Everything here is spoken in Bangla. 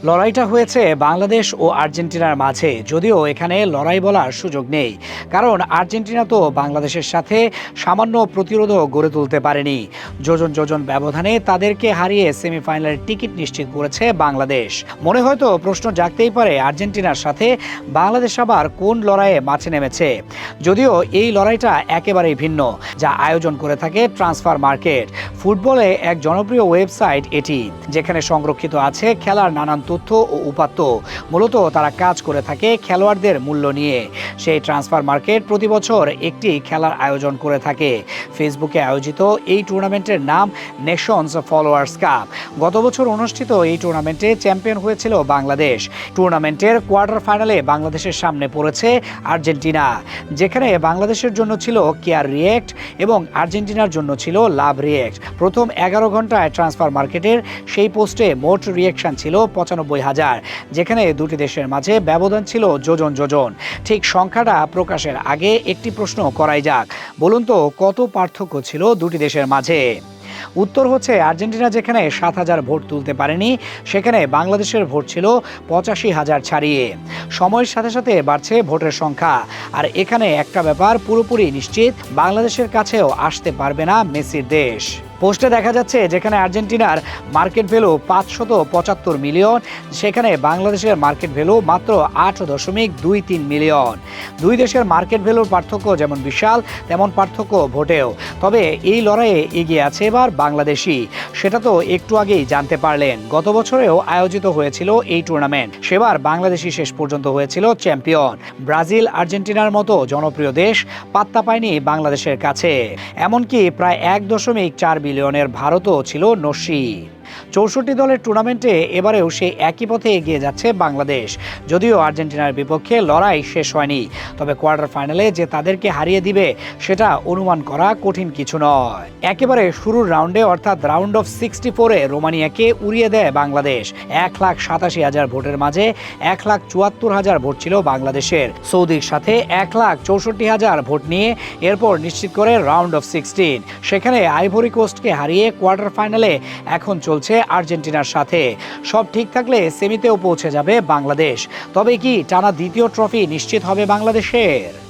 লড়াইটা হয়েছে বাংলাদেশ ও আর্জেন্টিনার মাঝে, যদিও এখানে লড়াই বলার সুযোগ নেই, কারণ আর্জেন্টিনা তো বাংলাদেশের সাথে সামান্য প্রতিরোধও গড়ে তুলতে পারেনি। যোজন যোজন ব্যবধানে তাদেরকে হারিয়ে সেমিফাইনালের টিকিট নিশ্চিত করেছে বাংলাদেশ। মনে হয়তো প্রশ্ন জাগতেই পারে, আর্জেন্টিনার সাথে বাংলাদেশ আবার কোন লড়াইয়ে মাঠে নেমেছে। যদিও এই লড়াইটা একেবারেই ভিন্ন, যা আয়োজন করে থাকে ট্রান্সফার মার্কেট। ফুটবলে এক জনপ্রিয় ওয়েবসাইট এটি, যেখানে সংরক্ষিত আছে খেলার নানান তথ্য ও উপাত্ত। মূলত তারা কাজ করে থাকে খেলোয়াড়দের মূল্য নিয়ে। সেই ট্রান্সফার মার্কেট প্রতি বছর একটি খেলার আয়োজন করে থাকে। ফেসবুকে আয়োজিত এই টুর্নামেন্টের নাম নেশনস ফলোয়ার্স কাপ। গত বছর অনুষ্ঠিত এই টুর্নামেন্টে চ্যাম্পিয়ন হয়েছিল বাংলাদেশ। টুর্নামেন্টের কোয়ার্টার ফাইনালে বাংলাদেশের সামনে পড়েছে আর্জেন্টিনা, যেখানে বাংলাদেশের জন্য ছিল কেয়ার রিয়েক্ট এবং আর্জেন্টিনার জন্য ছিল লাভ রিয়েক্ট। প্রথম 11 ঘন্টায় ট্রান্সফার মার্কেটের সেই পোস্টে মোট রিয়েকশন ছিল 95,000, যেখানে দুটি দেশের মাঝে ব্যবধান ছিল যোজন যোজন। ঠিক সংখ্যাটা প্রকাশের আগে একটি প্রশ্ন করাই যাক, বলুন তো কত পার্থক্য ছিল দুটি দেশের মাঝে? উত্তর হচ্ছে, আর্জেন্টিনা যেখানে 7,000 ভোট তুলতে পারেনি, সেখানে বাংলাদেশের ভোট ছিল 85,000 ছাড়িয়ে। সময়ের সাথে সাথে বাড়ছে ভোটের সংখ্যা, আর এখানে একটা ব্যাপার পুরোপুরি নিশ্চিত, বাংলাদেশের কাছেও আসতে পারবে না মেসির দেশ। পোস্টে দেখা যাচ্ছে যেখানে আর্জেন্টিনার মার্কেট ভ্যালু 575 মিলিয়ন, সেখানে বাংলাদেশের মার্কেট ভ্যালু মাত্র 8.23 মিলিয়ন। দুই দেশের মার্কেট ভ্যালুর পার্থক্য যেমন বিশাল, তেমন পার্থক্য ভোটেও। তবে এই লড়াইয়ে এগিয়ে আছে এবার বাংলাদেশই, সেটা তো একটু আগেই জানতে পারলেন। গত বছরেও আয়োজিত হয়েছিল এই টুর্নামেন্ট, সেবার বাংলাদেশই শেষ পর্যন্ত হয়েছিল চ্যাম্পিয়ন। ব্রাজিল আর্জেন্টিনার মতো জনপ্রিয় দেশ পাত্তা পায়নি বাংলাদেশের কাছে। এমনকি প্রায় 1.4 বিলিয়নের ভারতও ছিল নস্যি। 64 দলের টুর্নামেন্টে এবারেও সেই একই পথে এগিয়ে যাচ্ছে বাংলাদেশ। যদিও আর্জেন্টিনার বিপক্ষে লড়াই শেষ হয়নি, তবে কোয়ার্টার ফাইনালে যে তাদেরকে হারিয়ে দিবে সেটা অনুমান করা কঠিন কিছু নয়। একেবারে শুরুর রাউন্ডে অর্থাৎ রাউন্ড অফ 64-এ রোমানিয়াকে উড়িয়ে দেয় বাংলাদেশ। 1,87,000 ভোটের মাঝে 1,74,000 ভোট ছিল বাংলাদেশের। সৌদির সাথে 1,64,000 ভোট নিয়ে এরপর নিশ্চিত করে রাউন্ড অফ 16। সেখানে আইভরি কোস্টকে হারিয়ে কোয়ার্টার ফাইনালে এখন চলছে আর্জেন্টিনার সাথে। সব ঠিক থাকলে সেমিতেও পৌঁছে যাবে বাংলাদেশ। তবে কি টানা দ্বিতীয় ট্রফি নিশ্চিত হবে বাংলাদেশের?